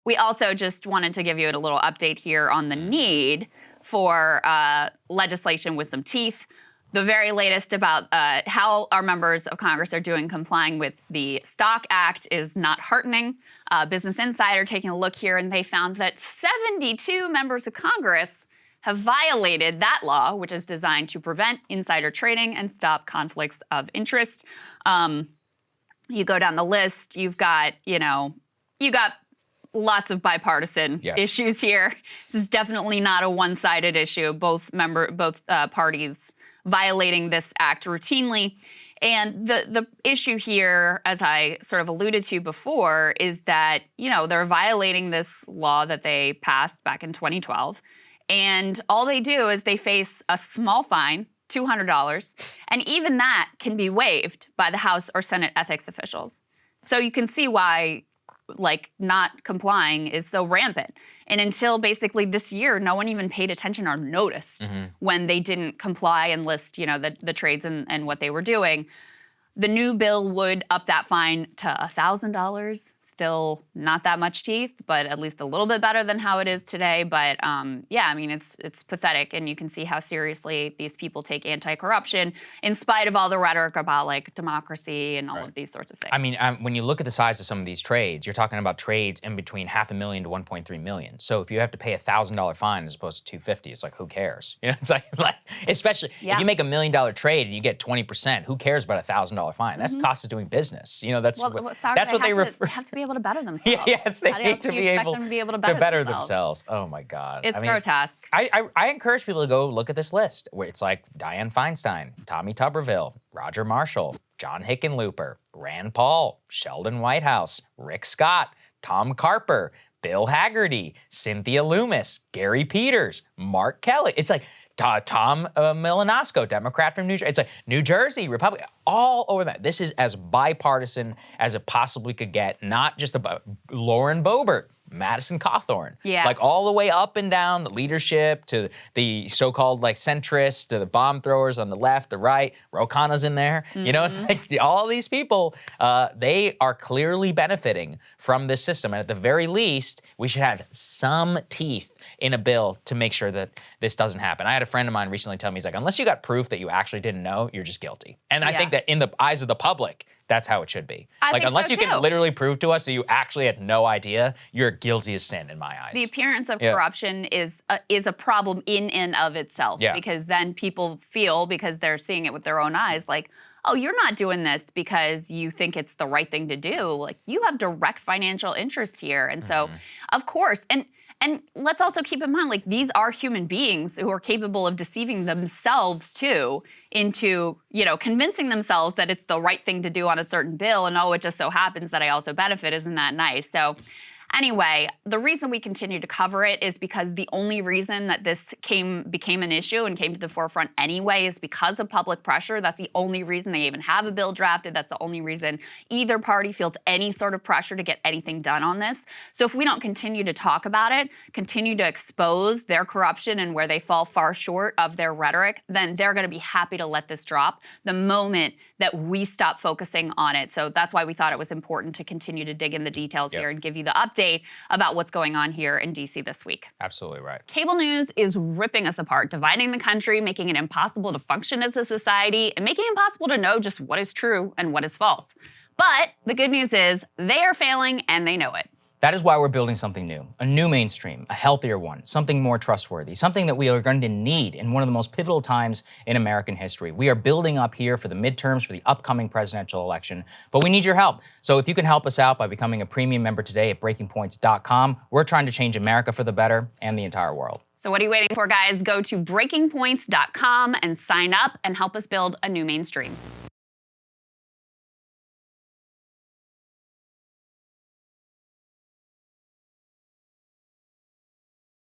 We also just wanted to give you a little update here on the need for legislation with some teeth. The very latest about how our members of Congress are doing complying with the Stock Act is not heartening. Business Insider taking a look here, and they found that 72 members of Congress have violated that law, which is designed to prevent insider trading and stop conflicts of interest. You go down the list, you've got, you got lots of bipartisan issues here. This is definitely not a one-sided issue. Both parties violating this act routinely. And the issue here, as I sort of alluded to before, is that, they're violating this law that they passed back in 2012. And all they do is they face a small fine, $200, and even that can be waived by the House or Senate ethics officials. So you can see why not complying is so rampant. And until basically this year, no one even paid attention or noticed when they didn't comply and list, the trades and what they were doing. The new bill would up that fine to $1,000. Still not that much teeth, but at least a little bit better than how it is today. But it's pathetic, and you can see how seriously these people take anti-corruption, in spite of all the rhetoric about democracy and all of these sorts of things. I mean, when you look at the size of some of these trades, you're talking about trades in between $500,000 to $1.3 million. So if you have to pay $1,000 fine as opposed to $250, it's like, who cares? It's like especially if you make $1 million trade and you get 20%, who cares about $1,000 fine? That's cost of doing business. That's what they refer. They have to be able to better themselves. Yes, they need to be able to better themselves. Oh my God. It's grotesque. I encourage people to go look at this list where it's like Dianne Feinstein, Tommy Tuberville, Roger Marshall, John Hickenlooper, Rand Paul, Sheldon Whitehouse, Rick Scott, Tom Carper, Bill Hagerty, Cynthia Loomis, Gary Peters, Mark Kelly. It's like Tom Malinowski, Democrat from New Jersey. It's like New Jersey, Republican, all over that. This is as bipartisan as it possibly could get, not just about Lauren Boebert, Madison Cawthorn. Like all the way up and down the leadership to the so-called centrists to the bomb throwers on the left, the right. Ro Khanna's in there. It's like all these people, they are clearly benefiting from this system. And at the very least, we should have some teeth in a bill to make sure that this doesn't happen. I had a friend of mine recently tell me, he's like, unless you got proof that you actually didn't know, you're just guilty. And I think that in the eyes of the public, that's how it should be. Unless you can literally prove to us that you actually had no idea, you're guilty as sin in my eyes. The appearance of corruption is a problem in and of itself, because then people feel, because they're seeing it with their own eyes, like, oh, you're not doing this because you think it's the right thing to do. You have direct financial interest here. And so, of course, and let's also keep in mind, these are human beings who are capable of deceiving themselves too into, convincing themselves that it's the right thing to do on a certain bill, and it just so happens that I also benefit. Isn't that nice? So anyway, the reason we continue to cover it is because the only reason that this became an issue and came to the forefront anyway is because of public pressure. That's the only reason they even have a bill drafted. That's the only reason either party feels any sort of pressure to get anything done on this. So if we don't continue to talk about it, continue to expose their corruption and where they fall far short of their rhetoric, then they're going to be happy to let this drop the moment that we stop focusing on it. So that's why we thought it was important to continue to dig in the details here and give you the update about what's going on here in D.C. this week. Absolutely right. Cable news is ripping us apart, dividing the country, making it impossible to function as a society, and making it impossible to know just what is true and what is false. But the good news is they are failing and they know it. That is why we're building something new, a new mainstream, a healthier one, something more trustworthy, something that we are going to need in one of the most pivotal times in American history. We are building up here for the midterms, for the upcoming presidential election, but we need your help. So if you can help us out by becoming a premium member today at breakingpoints.com, we're trying to change America for the better and the entire world. So what are you waiting for, guys? Go to breakingpoints.com and sign up and help us build a new mainstream.